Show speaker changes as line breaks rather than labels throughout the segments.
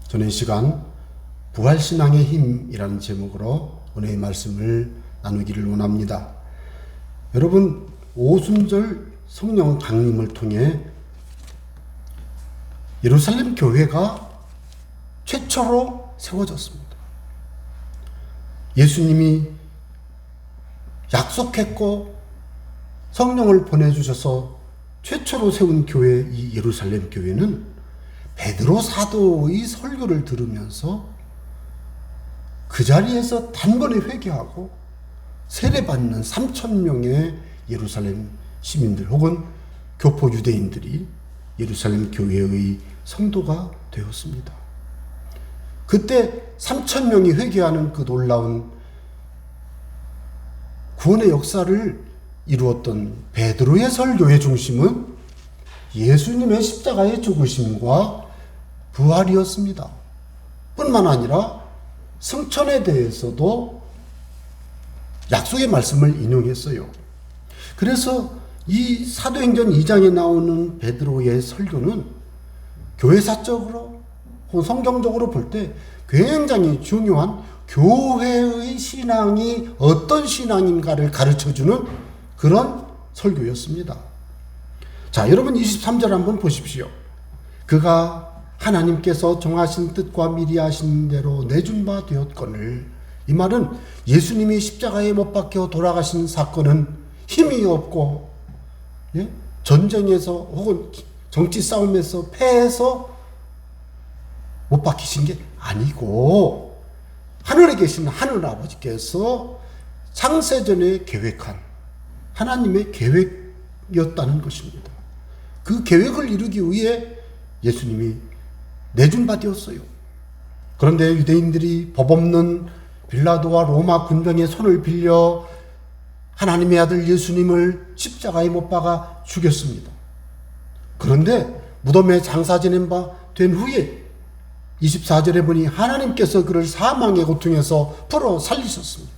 저는 이 시간 부활신앙의 힘이라는 제목으로 은혜의 말씀을 나누기를 원합니다. 여러분, 오순절 성령 강림을 통해 예루살렘 교회가 최초로 세워졌습니다. 예수님이 약속했고 성령을 보내주셔서 최초로 세운 교회, 이 예루살렘 교회는 베드로 사도의 설교를 들으면서 그 자리에서 단번에 회개하고 세례받는 3,000명의 예루살렘 시민들 혹은 교포 유대인들이 예루살렘 교회의 성도가 되었습니다. 그때 3,000명이 회개하는 그 놀라운 구원의 역사를 이루었던 베드로의 설교의 중심은 예수님의 십자가의 죽으심과 부활이었습니다. 뿐만 아니라 승천에 대해서도 약속의 말씀을 인용했어요. 그래서 이 사도행전 2장에 나오는 베드로의 설교는 교회사적으로 혹은 성경적으로 볼 때 굉장히 중요한 교회의 신앙이 어떤 신앙인가를 가르쳐주는 그런 설교였습니다. 자, 여러분 23절 한번 보십시오. 그가 하나님께서 정하신 뜻과 미리 하신 대로 내준 바 되었거늘. 이 말은 예수님이 십자가에 못 박혀 돌아가신 사건은 힘이 없고 전쟁에서 혹은 정치 싸움에서 패해서 못 박히신 게 아니고 하늘에 계신 하늘아버지께서 창세전에 계획한 하나님의 계획이었다는 것입니다. 그 계획을 이루기 위해 예수님이 내준 바 되었어요. 그런데 유대인들이 법 없는 빌라도와 로마 군병의 손을 빌려 하나님의 아들 예수님을 십자가에 못 박아 죽였습니다. 그런데 무덤에 장사 지낸 바 된 후에 24절에 보니 하나님께서 그를 사망의 고통에서 풀어 살리셨습니다.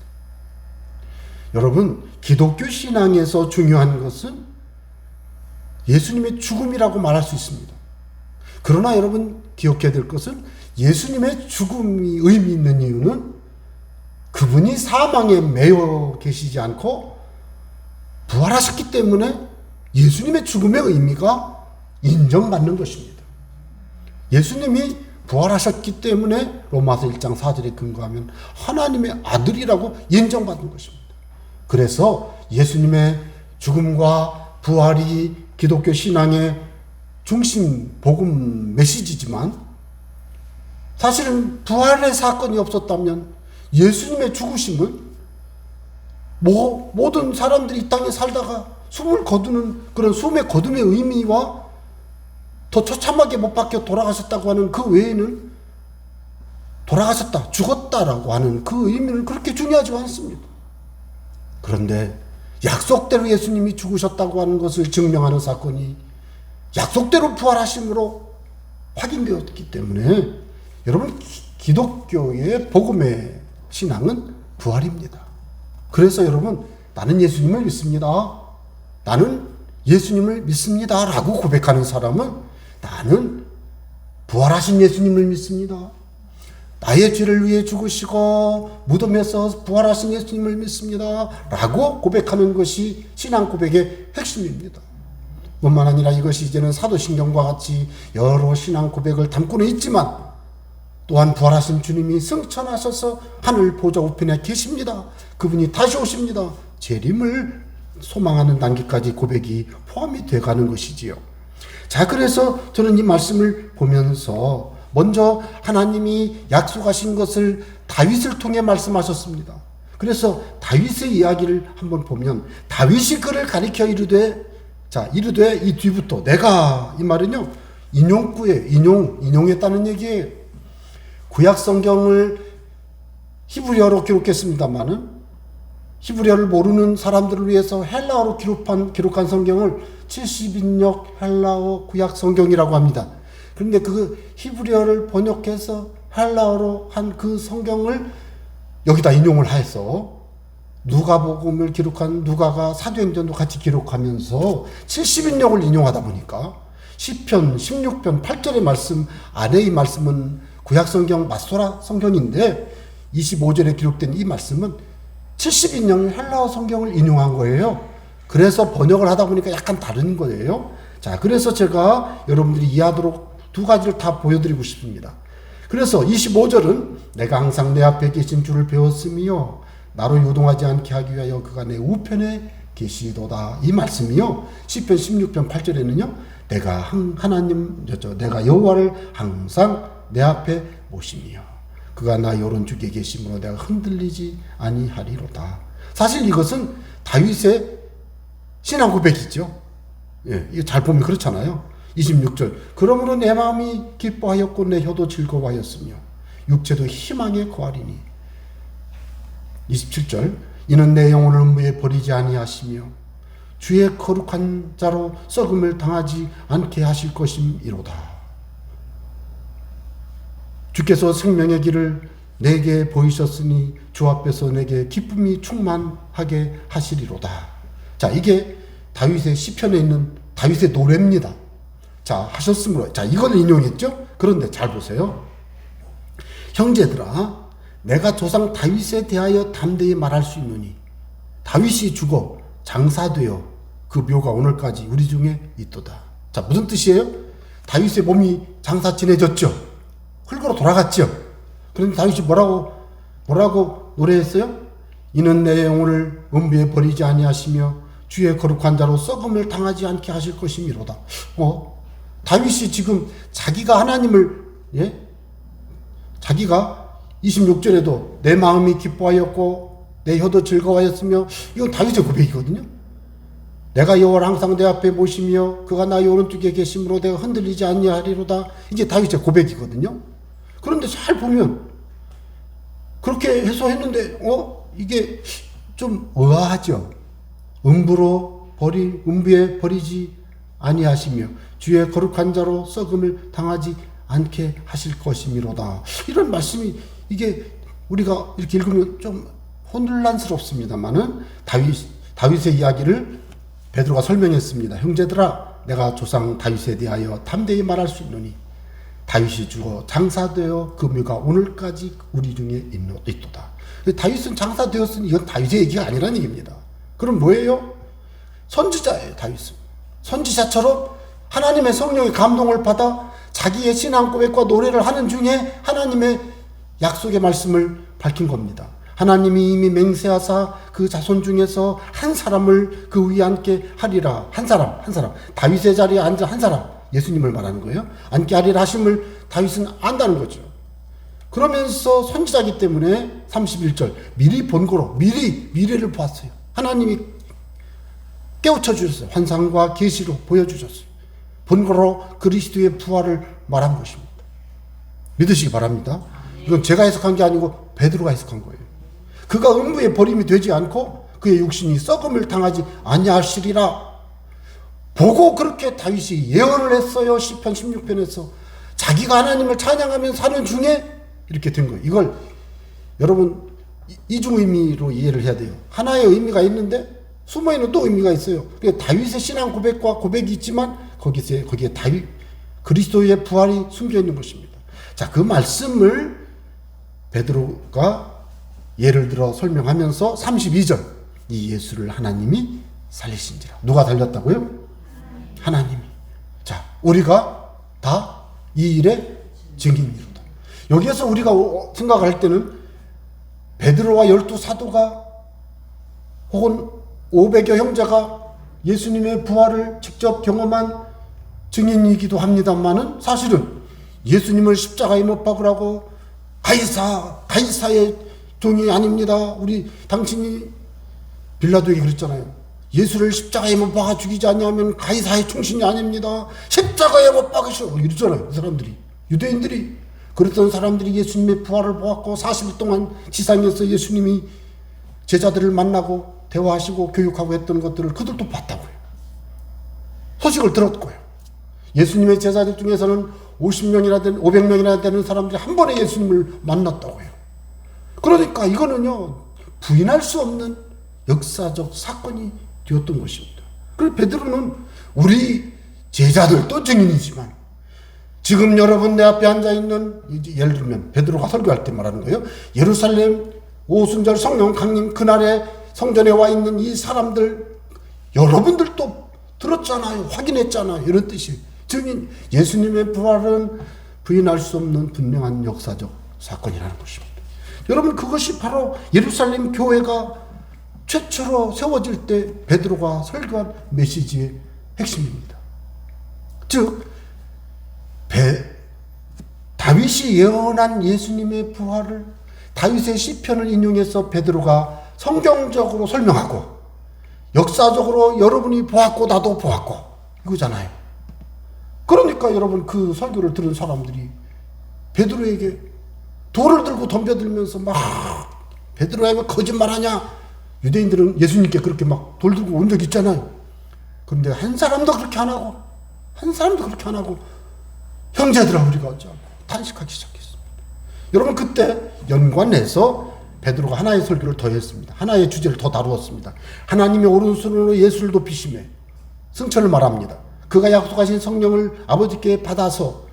여러분, 기독교 신앙에서 중요한 것은 예수님의 죽음이라고 말할 수 있습니다. 그러나 여러분 기억해야 될 것은 예수님의 죽음이 의미 있는 이유는 그분이 사망에 매여 계시지 않고 부활하셨기 때문에 예수님의 죽음의 의미가 인정받는 것입니다. 예수님이 부활하셨기 때문에 로마서 1장 4절에 근거하면 하나님의 아들이라고 인정받는 것입니다. 그래서 예수님의 죽음과 부활이 기독교 신앙의 중심 복음 메시지지만 사실은 부활의 사건이 없었다면 예수님의 죽으심은 모든 사람들이 이 땅에 살다가 숨을 거두는 그런 숨의 거둠의 의미와 더 처참하게 못 박혀 돌아가셨다고 하는 그 외에는 돌아가셨다, 죽었다라고 하는 그 의미는 그렇게 중요하지 않습니다. 그런데 약속대로 예수님이 죽으셨다고 하는 것을 증명하는 사건이 약속대로 부활하심으로 확인되었기 때문에 여러분 기독교의 복음의 신앙은 부활입니다. 그래서 여러분 나는 예수님을 믿습니다. 나는 예수님을 믿습니다. 라고 고백하는 사람은 나는 부활하신 예수님을 믿습니다. 나의 죄를 위해 죽으시고 무덤에서 부활하신 예수님을 믿습니다. 라고 고백하는 것이 신앙 고백의 핵심입니다. 뿐만 아니라 이것이 이제는 사도신경과 같이 여러 신앙 고백을 담고는 있지만 또한 부활하신 주님이 승천하셔서 하늘 보좌 우편에 계십니다. 그분이 다시 오십니다. 재림을 소망하는 단계까지 고백이 포함이 돼가는 것이지요. 자, 그래서 저는 이 말씀을 보면서 먼저 하나님이 약속하신 것을 다윗을 통해 말씀하셨습니다. 그래서 다윗의 이야기를 한번 보면 다윗이 그를 가리켜 이르되 이 뒤부터 내가 이 말은요 인용했다는 얘기예요. 구약 성경을 히브리어로 기록했습니다만은 히브리어를 모르는 사람들을 위해서 헬라어로 기록한 성경을 70인역 헬라어 구약 성경이라고 합니다. 그런데 그 히브리어를 번역해서 헬라어로 한 그 성경을 여기다 인용을 해서 누가복음을 기록한 누가가 사도행전도 같이 기록하면서 70인역을 인용하다 보니까 시편 16편 8절의 말씀 아래의 말씀은 구약성경 마소라 성경인데 25절에 기록된 이 말씀은 70인용 헬라어 성경을 인용한 거예요. 그래서 번역을 하다 보니까 약간 다른 거예요. 자, 그래서 제가 여러분들이 이해하도록 두 가지를 다 보여드리고 싶습니다. 그래서 25절은 내가 항상 내 앞에 계신 주를 배웠으며 나로 요동하지 않게 하기 위하여 그가 내 우편에 계시도다. 이 말씀이요. 시편 16편 8절에는요. 내가 여호와를 항상 내 앞에 모시며 그가 나 오른쪽에 계심으로 내가 흔들리지 아니하리로다. 사실 이것은 다윗의 신앙 고백이죠. 예, 이거 잘 보면 그렇잖아요. 26절 그러므로 내 마음이 기뻐하였고 내 혀도 즐거워하였으며 육체도 희망에 거하리니. 27절 이는 내 영혼을 음부에 버리지 아니하시며 주의 거룩한 자로 썩음을 당하지 않게 하실 것임이로다. 주께서 생명의 길을 내게 보이셨으니 주 앞에서 내게 기쁨이 충만하게 하시리로다. 자, 이게 다윗의 시편에 있는 다윗의 노래입니다. 자, 하셨으므로. 자, 이걸 인용했죠? 그런데 잘 보세요. 형제들아, 내가 조상 다윗에 대하여 담대히 말할 수 있노니 다윗이 죽어 장사되어 그 묘가 오늘까지 우리 중에 있도다. 자, 무슨 뜻이에요? 다윗의 몸이 장사 지내졌죠? 흙으로 돌아갔죠? 그런데 다윗이 뭐라고 노래했어요? 이는 내 영혼을 음부에 버리지 아니하시며 주의 거룩한 자로 썩음을 당하지 않게 하실 것이미로다. 다윗이 지금 자기가 하나님을, 자기가 26절에도 내 마음이 기뻐하였고 내 혀도 즐거워하였으며, 이건 다윗의 고백이거든요. 내가 여호와를 항상 내 앞에 모시며 그가 나의 오른쪽에 계심으로 내가 흔들리지 아니하리로다. 이게 다윗의 고백이거든요. 그런데 잘 보면 그렇게 해석했는데 이게 좀 의아하죠. 음부에 버리지 아니하시며 주의 거룩한 자로 썩음을 당하지 않게 하실 것이미로다. 이런 말씀이, 이게 우리가 이렇게 읽으면 좀 혼란스럽습니다만은 다윗의 이야기를 베드로가 설명했습니다. 형제들아, 내가 조상 다윗에 대하여 담대히 말할 수 있노니 다윗이 죽어 장사되어 그 묘가 오늘까지 우리 중에 있도다. 다윗은 장사되었으니 이건 다윗의 얘기가 아니라는 얘기입니다. 그럼 뭐예요? 선지자예요. 다윗은 선지자처럼 하나님의 성령의 감동을 받아 자기의 신앙 고백과 노래를 하는 중에 하나님의 약속의 말씀을 밝힌 겁니다. 하나님이 이미 맹세하사 그 자손 중에서 한 사람을 그 위에 앉게 하리라. 한 사람. 다윗의 자리에 앉아 한 사람. 예수님을 말하는 거예요. 앉게 하리라 하심을 다윗은 안다는 거죠. 그러면서 선지자이기 때문에 31절 미리 본고로 미래를 보았어요. 하나님이 깨우쳐 주셨어요. 환상과 계시로 보여주셨어요. 본고로 그리스도의 부활을 말한 것입니다. 믿으시기 바랍니다. 이건 제가 해석한 게 아니고 베드로가 해석한 거예요. 그가 음부에 버림이 되지 않고 그의 육신이 썩음을 당하지 아니하시리라 보고 그렇게 다윗이 예언을 했어요. 시편 16편에서 자기가 하나님을 찬양하며 사는 중에 이렇게 된 거예요. 이걸 여러분 이중 의미로 이해를 해야 돼요. 하나의 의미가 있는데 숨어있는 또 의미가 있어요. 다윗의 신앙 고백과 고백이 있지만 거기에 다윗 그리스도의 부활이 숨겨 있는 것입니다. 자, 그 말씀을 베드로가 예를 들어 설명하면서 32절 이 예수를 하나님이 살리신지라. 누가 살렸다고요? 하나님이. 자, 우리가 다 이 일의 증인이로다. 여기에서 우리가 생각할 때는 베드로와 12사도가 혹은 500여 형제가 예수님의 부활을 직접 경험한 증인이기도 합니다만은 사실은 예수님을 십자가에 못 박으라고 가이사의 종이 아닙니다. 당신이 빌라도에게 그랬잖아요. 예수를 십자가에 못 박아 죽이지 않냐면 가이사의 충신이 아닙니다. 십자가에 못 박으시오. 이러잖아요. 그 사람들이. 유대인들이. 그랬던 사람들이 예수님의 부활을 보았고 40일 동안 지상에서 예수님이 제자들을 만나고 대화하시고 교육하고 했던 것들을 그들도 봤다고요. 소식을 들었고요. 예수님의 제자들 중에서는 500명이나 되는 사람들이 한 번에 예수님을 만났다고요. 그러니까 이거는요, 부인할 수 없는 역사적 사건이 되었던 것입니다. 그래서 베드로는 우리 제자들도 증인이지만 지금 여러분 내 앞에 앉아있는, 예를 들면 베드로가 설교할 때 말하는 거예요. 예루살렘 오순절 성령 강림 그날에 성전에 와 있는 이 사람들, 여러분들도 들었잖아요. 확인했잖아요. 이런 뜻이. 증인, 예수님의 부활은 부인할 수 없는 분명한 역사적 사건이라는 것입니다. 여러분, 그것이 바로 예루살렘 교회가 최초로 세워질 때 베드로가 설교한 메시지의 핵심입니다. 즉 다윗이 예언한 예수님의 부활을 다윗의 시편을 인용해서 베드로가 성경적으로 설명하고 역사적으로 여러분이 보았고 나도 보았고 이거잖아요. 그러니까 여러분, 그 설교를 들은 사람들이 베드로에게 돌을 들고 덤벼들면서 막 베드로야 왜 거짓말하냐. 유대인들은 예수님께 그렇게 막 돌 들고 온 적 있잖아요. 그런데 한 사람도 그렇게 안 하고 형제들아 우리가 어쩌고 탄식하기 시작했습니다. 여러분, 그때 연관해서 베드로가 하나의 설교를 더 했습니다. 하나의 주제를 더 다루었습니다. 하나님의 오른손으로 예수를 높이심에 승천을 말합니다. 그가 약속하신 성령을 아버지께 받아서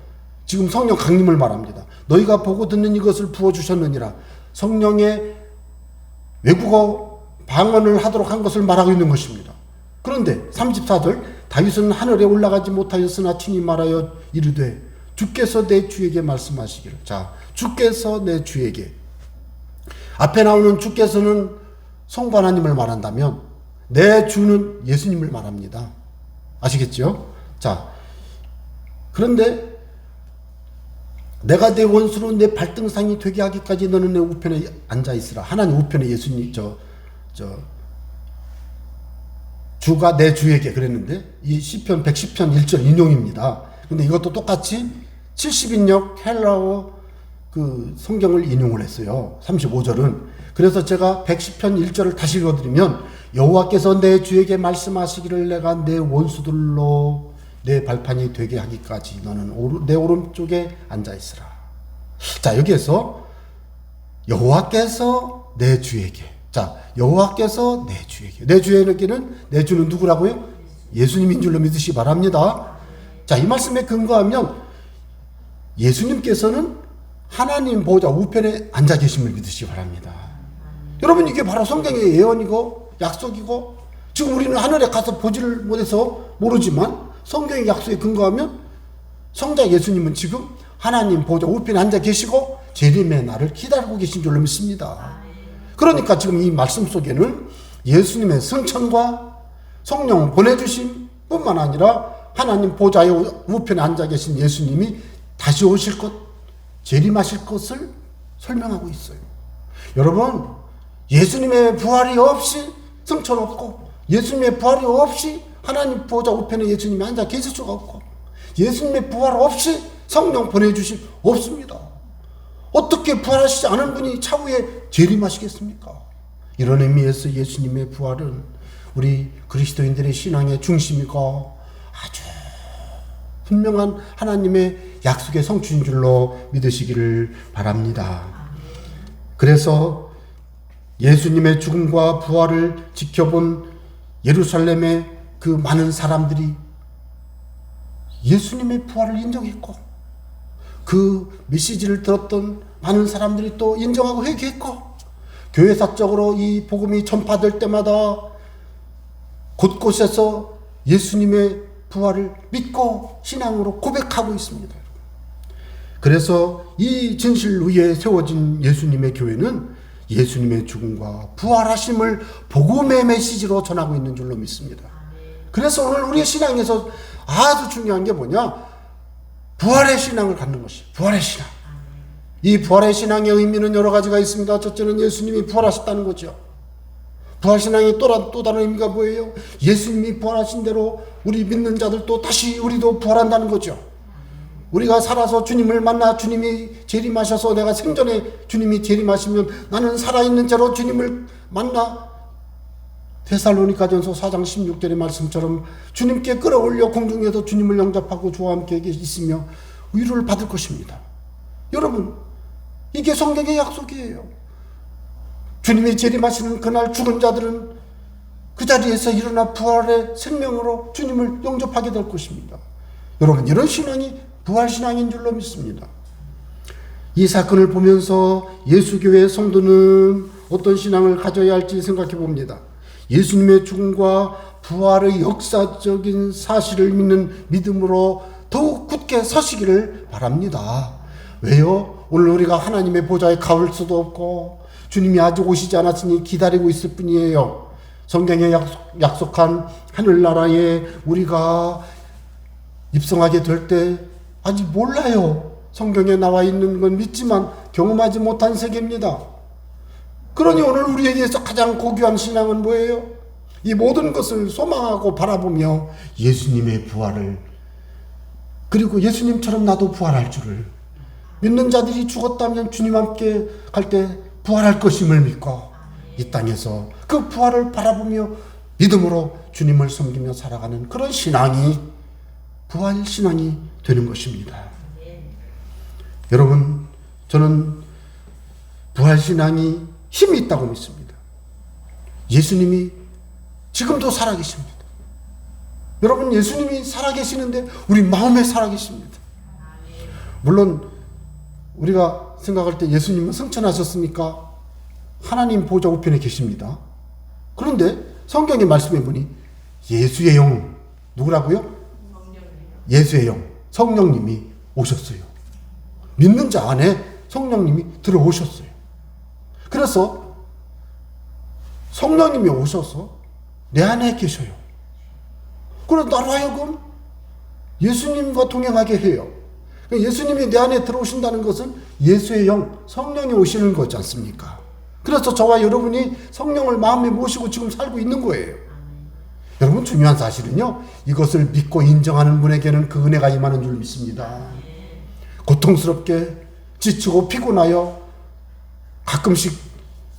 지금 성령 강림을 말합니다. 너희가 보고 듣는 이것을 부어주셨느니라. 성령의 외국어 방언을 하도록 한 것을 말하고 있는 것입니다. 그런데 34절, 다윗은 하늘에 올라가지 못하였으나 친히 말하여 이르되 주께서 내 주에게 말씀하시기를. 자, 주께서 내 주에게. 앞에 나오는 주께서는 성부 하나님을 말한다면 내 주는 예수님을 말합니다. 아시겠죠? 자, 그런데 내가 내 원수로 내 발등상이 되게 하기까지 너는 내 우편에 앉아 있으라. 하나님 우편에 예수님 주가 내 주에게 그랬는데 이 시편 110편 1절 인용입니다. 근데 이것도 똑같이 70인역 헬라어 그 성경을 인용을 했어요. 35절은. 그래서 제가 110편 1절을 다시 읽어드리면 여호와께서 내 주에게 말씀하시기를 내가 내 원수들로 내 발판이 되게 하기까지 너는 내 오른쪽에 앉아있으라. 자, 여기에서 여호와께서 내 주에게. 자, 여호와께서 내 주에게. 내 주에게는, 내 주는 누구라고요? 예수님인 줄로 믿으시기 바랍니다. 자, 이 말씀에 근거하면 예수님께서는 하나님 보좌 우편에 앉아 계심을 믿으시기 바랍니다. 여러분, 이게 바로 성경의 예언이고 약속이고, 지금 우리는 하늘에 가서 보지를 못해서 모르지만 성경의 약속에 근거하면 성자 예수님은 지금 하나님 보좌 우편에 앉아 계시고 재림의 날을 기다리고 계신 줄로 믿습니다. 그러니까 지금 이 말씀 속에는 예수님의 승천과 성령 보내주심 뿐만 아니라 하나님 보좌의 우편에 앉아 계신 예수님이 다시 오실 것, 재림하실 것을 설명하고 있어요. 여러분, 예수님의 부활이 없이 승천 없고, 예수님의 부활이 없이 하나님 보좌 우편에 예수님이 앉아 계실 수가 없고, 예수님의 부활 없이 성령 보내주심 없습니다. 어떻게 부활하시지 않은 분이 차후에 재림하시겠습니까? 이런 의미에서 예수님의 부활은 우리 그리스도인들의 신앙의 중심이고 아주 분명한 하나님의 약속의 성취인 줄로 믿으시기를 바랍니다. 그래서 예수님의 죽음과 부활을 지켜본 예루살렘의 그 많은 사람들이 예수님의 부활을 인정했고, 그 메시지를 들었던 많은 사람들이 또 인정하고 회개했고, 교회사적으로 이 복음이 전파될 때마다 곳곳에서 예수님의 부활을 믿고 신앙으로 고백하고 있습니다. 그래서 이 진실 위에 세워진 예수님의 교회는 예수님의 죽음과 부활하심을 복음의 메시지로 전하고 있는 줄로 믿습니다. 그래서 오늘 우리의 신앙에서 아주 중요한 게 뭐냐? 부활의 신앙을 갖는 것이 부활의 신앙. 이 부활의 신앙의 의미는 여러 가지가 있습니다. 첫째는 예수님이 부활하셨다는 거죠. 부활신앙의 또 다른 의미가 뭐예요? 예수님이 부활하신 대로 우리 믿는 자들도 다시 우리도 부활한다는 거죠. 우리가 살아서 주님을 만나 주님이 재림하셔서 내가 생전에 주님이 재림하시면 나는 살아있는 채로 주님을 만나 데살로니가전서 4장 16절의 말씀처럼 주님께 끌어올려 공중에서 주님을 영접하고 주와 함께 있으며 위로를 받을 것입니다. 여러분, 이게 성경의 약속이에요. 주님이 재림하시는 그날 죽은 자들은 그 자리에서 일어나 부활의 생명으로 주님을 영접하게 될 것입니다. 여러분, 이런 신앙이 부활신앙인 줄로 믿습니다. 이 사건을 보면서 예수교회 성도는 어떤 신앙을 가져야 할지 생각해 봅니다. 예수님의 죽음과 부활의 역사적인 사실을 믿는 믿음으로 더욱 굳게 서시기를 바랍니다. 왜요? 오늘 우리가 하나님의 보좌에 가올 수도 없고 주님이 아직 오시지 않았으니 기다리고 있을 뿐이에요. 성경에 약속한 하늘나라에 우리가 입성하게 될 때 아직 몰라요. 성경에 나와 있는 건 믿지만 경험하지 못한 세계입니다. 그러니 오늘 우리에게서 가장 고귀한 신앙은 뭐예요? 이 모든 것을 소망하고 바라보며 예수님의 부활을, 그리고 예수님처럼 나도 부활할 줄을, 믿는 자들이 죽었다면 주님 함께 갈 때 부활할 것임을 믿고 이 땅에서 그 부활을 바라보며 믿음으로 주님을 섬기며 살아가는 그런 신앙이 부활 신앙이 되는 것입니다. 여러분, 저는 부활 신앙이 힘이 있다고 믿습니다. 예수님이 지금도 살아계십니다. 여러분, 예수님이 살아계시는데 우리 마음에 살아계십니다. 물론 우리가 생각할 때 예수님은 승천하셨으니까 하나님 보좌 우편에 계십니다. 그런데 성경의 말씀해 보니 예수의 영, 누구라고요? 예수의 영, 성령님이 오셨어요. 믿는 자 안에 성령님이 들어오셨어요. 그래서 성령님이 오셔서 내 안에 계셔요. 그래서 나로 하여금 예수님과 동행하게 해요. 예수님이 내 안에 들어오신다는 것은 예수의 영, 성령이 오시는 거지 않습니까? 그래서 저와 여러분이 성령을 마음에 모시고 지금 살고 있는 거예요. 여러분, 중요한 사실은요, 이것을 믿고 인정하는 분에게는 그 은혜가 임하는 줄 믿습니다. 고통스럽게 지치고 피곤하여 가끔씩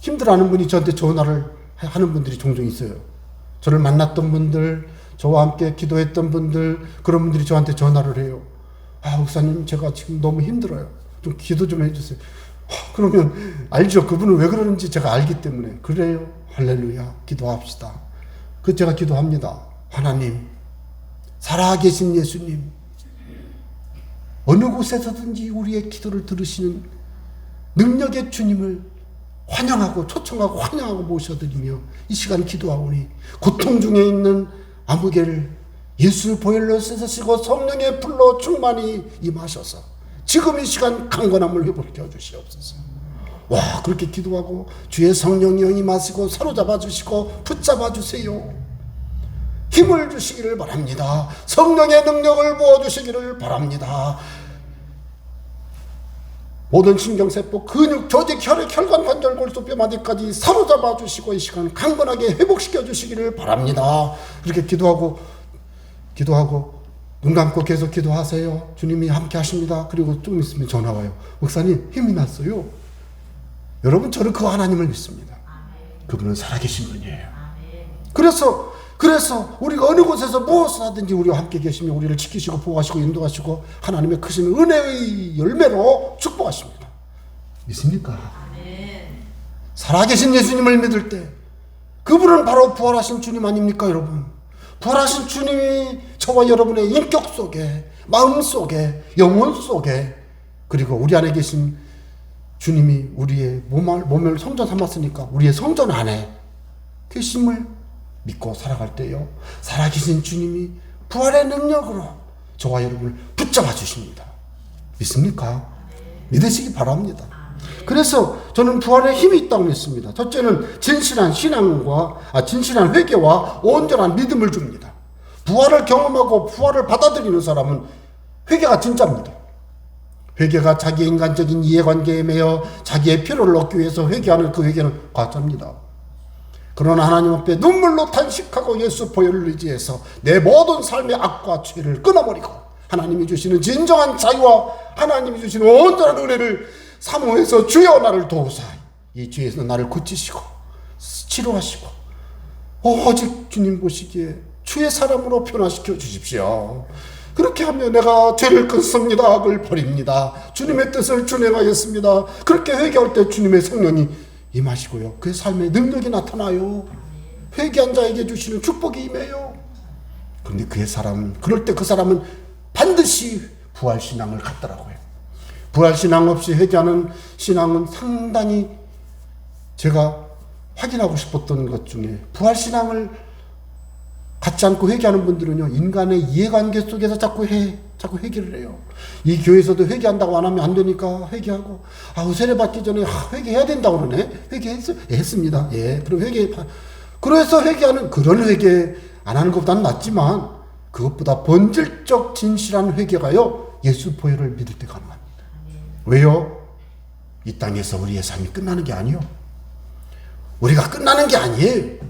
힘들어하는 분이 저한테 전화를 하는 분들이 종종 있어요. 저를 만났던 분들, 저와 함께 기도했던 분들, 그런 분들이 저한테 전화를 해요. 목사님, 제가 지금 너무 힘들어요. 좀 기도 좀 해주세요. 그러면 알죠. 그분은 왜 그러는지 제가 알기 때문에. 그래요. 할렐루야. 기도합시다. 그 제가 기도합니다. 하나님, 살아계신 예수님, 어느 곳에서든지 우리의 기도를 들으시는 능력의 주님을 환영하고 초청하고 환영하고 모셔드리며 이 시간 기도하오니 고통 중에 있는 아무개를 예수 보혈로 씻으시고 성령의 불로 충만히 임하셔서 지금 이 시간 강건함을 회복시켜 주시옵소서. 와, 그렇게 기도하고 주의 성령이 임하시고 사로잡아 주시고 붙잡아 주세요. 힘을 주시기를 바랍니다. 성령의 능력을 부어주시기를 바랍니다. 모든 신경세포, 근육, 조직, 혈액, 혈관, 관절, 골수, 뼈마디까지 사로잡아 주시고 이 시간 강건하게 회복시켜 주시기를 바랍니다. 그렇게 기도하고 눈 감고 계속 기도하세요. 주님이 함께 하십니다. 그리고 좀 있으면 전화 와요. 목사님, 힘이 났어요. 여러분, 저는 그 하나님을 믿습니다. 그분은 살아계신 분이에요. 그래서 우리가 어느 곳에서 무엇을 하든지 우리와 함께 계시며 우리를 지키시고 보호하시고 인도하시고 하나님의 크신 은혜의 열매로 축복하십니다. 믿습니까? 살아계신 예수님을 믿을 때 그분은 바로 부활하신 주님 아닙니까, 여러분? 부활하신 주님이 저와 여러분의 인격 속에, 마음 속에, 영혼 속에, 그리고 우리 안에 계신 주님이 우리의 몸을 성전 삼았으니까 우리의 성전 안에 계심을 믿고 살아갈 때요, 살아계신 주님이 부활의 능력으로 저와 여러분을 붙잡아 주십니다. 믿습니까? 믿으시기 바랍니다. 그래서 저는 부활에 힘이 있다고 믿습니다. 첫째는 진실한 진실한 회개와 온전한 믿음을 줍니다. 부활을 경험하고 부활을 받아들이는 사람은 회개가 진짜입니다. 회개가 자기의 인간적인 이해관계에 매여 자기의 필요를 얻기 위해서 회개하는 그 회개는 가짜입니다. 그러나 하나님 앞에 눈물로 탄식하고 예수 보혈을 의지해서 내 모든 삶의 악과 죄를 끊어버리고 하나님이 주시는 진정한 자유와 하나님이 주시는 온전한 은혜를 사모해서 주여 나를 도우사 이 죄에서 나를 고치시고 치료하시고 오직 주님 보시기에 주의 사람으로 변화시켜 주십시오. 그렇게 하면 내가 죄를 끊습니다. 악을 버립니다. 주님의 뜻을 준행하겠습니다. 그렇게 회개할 때 주님의 성령이 임하시고요, 그의 삶에 능력이 나타나요. 회개한 자에게 주시는 축복이 임해요. 그런데 그럴 때 그 사람은 반드시 부활신앙을 갖더라고요. 부활신앙 없이 회개하는 신앙은 상당히 제가 확인하고 싶었던 것 중에, 부활신앙을 갖지 않고 회개하는 분들은요, 인간의 이해관계 속에서 자꾸 회개를 해요. 이 교회에서도 회개한다고 안 하면 안 되니까 회개하고, 세례 받기 전에 회개해야 된다고 그러네. 했습니다. 예, 그럼 그래서 회개하는, 그런 회개 안 하는 것보다는 낫지만, 그것보다 본질적 진실한 회개가요, 예수 보혈을 믿을 때 가능합니다. 왜요? 이 땅에서 우리의 삶이 끝나는 게 아니요. 우리가 끝나는 게 아니에요.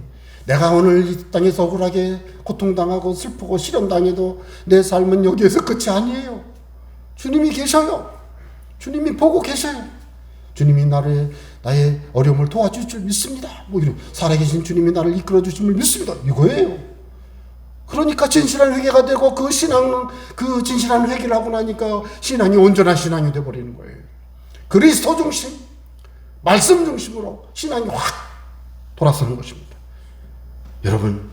내가 오늘 이 땅에서 억울하게 고통당하고 슬프고 시련당해도 내 삶은 여기에서 끝이 아니에요. 주님이 계셔요. 주님이 보고 계셔요. 주님이 나의 어려움을 도와줄 줄 믿습니다. 이런, 살아계신 주님이 나를 이끌어 주심을 믿습니다. 이거예요. 그러니까 진실한 회개가 되고, 그 진실한 회개를 하고 나니까 신앙이 온전한 신앙이 되어버리는 거예요. 그리스도 중심, 말씀 중심으로 신앙이 확 돌아서는 것입니다. 여러분,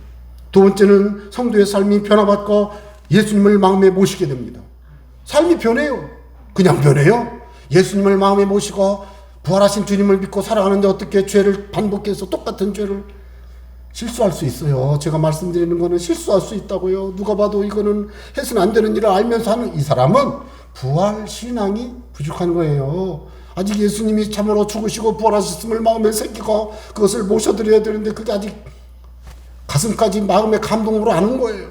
두 번째는 성도의 삶이 변화받고 예수님을 마음에 모시게 됩니다. 삶이 변해요. 그냥 변해요. 예수님을 마음에 모시고 부활하신 주님을 믿고 살아가는데 어떻게 죄를 반복해서 똑같은 죄를 실수할 수 있어요. 제가 말씀드리는 거는 실수할 수 있다고요. 누가 봐도 이거는 해서는 안 되는 일을 알면서 하는 이 사람은 부활 신앙이 부족한 거예요. 아직 예수님이 참으로 죽으시고 부활하셨음을 마음에 새기고 그것을 모셔드려야 되는데, 그게 아직 가슴까지 마음의 감동으로 아는 거예요.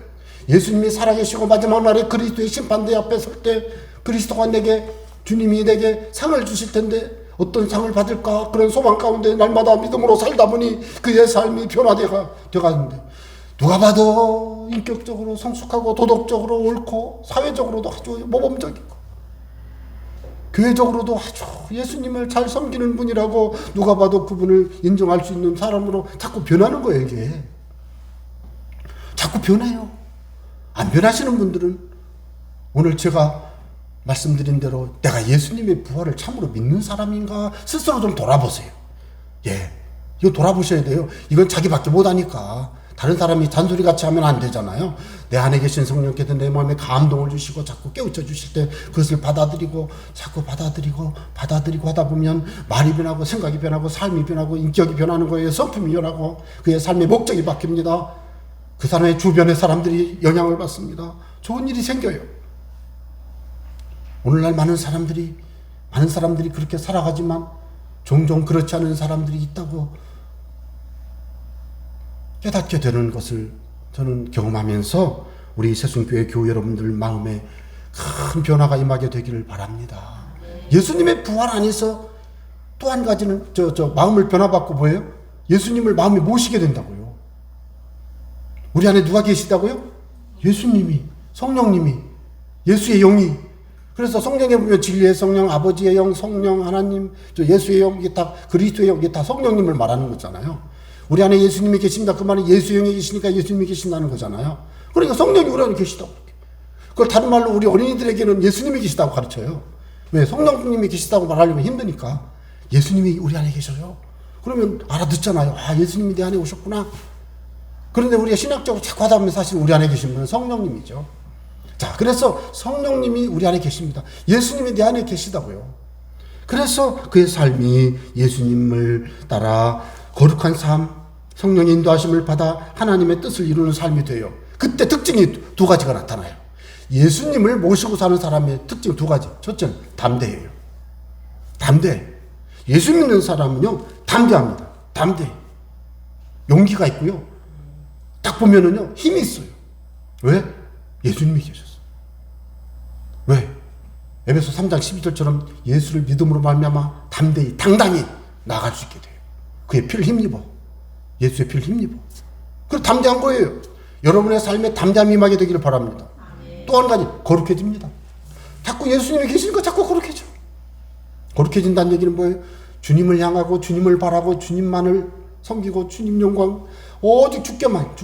예수님이 살아계시고 마지막 날에 그리스도의 심판대 앞에 설 때 그리스도가 주님이 내게 상을 주실 텐데 어떤 상을 받을까, 그런 소망 가운데 날마다 믿음으로 살다 보니 그의 삶이 변화되어가는데, 누가 봐도 인격적으로 성숙하고 도덕적으로 옳고 사회적으로도 아주 모범적이고 교회적으로도 아주 예수님을 잘 섬기는 분이라고 누가 봐도 그분을 인정할 수 있는 사람으로 자꾸 변하는 거예요. 이게 자꾸 변해요. 안 변하시는 분들은 오늘 제가 말씀드린 대로 내가 예수님의 부활을 참으로 믿는 사람인가 스스로 좀 돌아보세요. 예, 이거 돌아보셔야 돼요. 이건 자기밖에 못하니까 다른 사람이 잔소리같이 하면 안 되잖아요. 내 안에 계신 성령께서 내 마음에 감동을 주시고 자꾸 깨우쳐 주실 때 그것을 받아들이고 자꾸 받아들이고 하다 보면 말이 변하고 생각이 변하고 삶이 변하고 인격이 변하는 거예요. 성품이 변하고 그의 삶의 목적이 바뀝니다. 그 사람의 주변의 사람들이 영향을 받습니다. 좋은 일이 생겨요. 오늘날 많은 사람들이 그렇게 살아가지만 종종 그렇지 않은 사람들이 있다고 깨닫게 되는 것을 저는 경험하면서 우리 새순교회 교회 여러분들 마음에 큰 변화가 임하게 되기를 바랍니다. 예수님의 부활 안에서 또 한 가지는 마음을 변화받고 뭐예요? 예수님을 마음에 모시게 된다고요. 우리 안에 누가 계시다고요? 예수님이, 성령님이, 예수의 영이. 그래서 성경에 보면 진리의 성령, 아버지의 영, 성령, 하나님, 예수의 영, 이게 다 그리스도의 영, 이게 다 성령님을 말하는 거잖아요. 우리 안에 예수님이 계십니다. 그 말은 예수의 영이 계시니까 예수님이 계신다는 거잖아요. 그러니까 성령이 우리 안에 계시다고. 그걸 다른 말로 우리 어린이들에게는 예수님이 계시다고 가르쳐요. 왜? 성령님이 계시다고 말하려면 힘드니까. 예수님이 우리 안에 계셔요. 그러면 알아듣잖아요. 예수님이 내 안에 오셨구나. 그런데 우리가 신학적으로 자꾸 하다 보면 사실 우리 안에 계신 분은 성령님이죠. 자, 그래서 성령님이 우리 안에 계십니다. 예수님이 내 안에 계시다고요. 그래서 그의 삶이 예수님을 따라 거룩한 삶, 성령의 인도하심을 받아 하나님의 뜻을 이루는 삶이 돼요. 그때 특징이 두 가지가 나타나요. 예수님을 모시고 사는 사람의 특징 두 가지. 첫째는 담대해요. 담대. 예수 믿는 사람은요, 담대합니다. 담대. 용기가 있고요. 딱 보면은요, 힘이 있어요. 왜? 예수님이 계셨어. 왜? 에베소 3장 12절처럼 예수를 믿음으로 말미암아 담대히 당당히 나아갈 수 있게 돼요. 그의 피를 힘입어. 예수의 피를 힘입어. 그래서 담대한 거예요. 여러분의 삶에 담대함이 임하게 되기를 바랍니다. 또 한 가지, 거룩해집니다. 자꾸 예수님이 계시니까 자꾸 거룩해져. 거룩해진다는 얘기는 뭐예요? 주님을 향하고 주님을 바라고 주님만을 섬기고 주님 영광 오직 주께만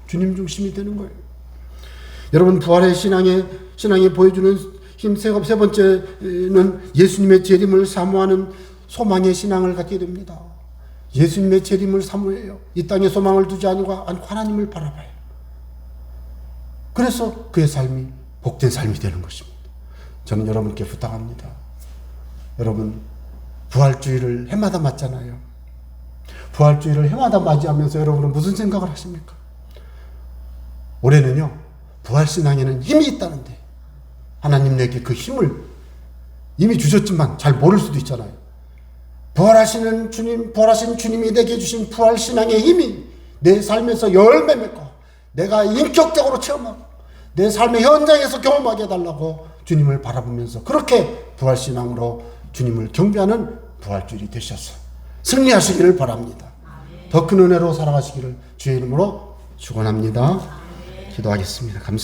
주님 중심이 되는 거예요. 여러분, 부활의 신앙에 보여주는 힘 세 번째는 예수님의 재림을 사모하는 소망의 신앙을 갖게 됩니다. 예수님의 재림을 사모해요. 이 땅에 소망을 두지 않고 하나님을 바라봐요. 그래서 그의 삶이 복된 삶이 되는 것입니다. 저는 여러분께 부탁합니다. 여러분, 부활주의를 해마다 맞잖아요. 부활주의를 해마다 맞이하면서 여러분은 무슨 생각을 하십니까? 올해는요, 부활신앙에는 힘이 있다는데 하나님 내게 그 힘을 이미 주셨지만 잘 모를 수도 있잖아요. 부활하신 주님이 내게 주신 부활신앙의 힘이 내 삶에서 열매 맺고 내가 인격적으로 체험하고 내 삶의 현장에서 경험하게 해달라고 주님을 바라보면서 그렇게 부활신앙으로 주님을 경배하는 부활주일이 되셔서 승리하시기를 바랍니다. 더 큰 은혜로 살아가시기를 주의 이름으로 축원합니다. 기도하겠습니다. 감사합니다.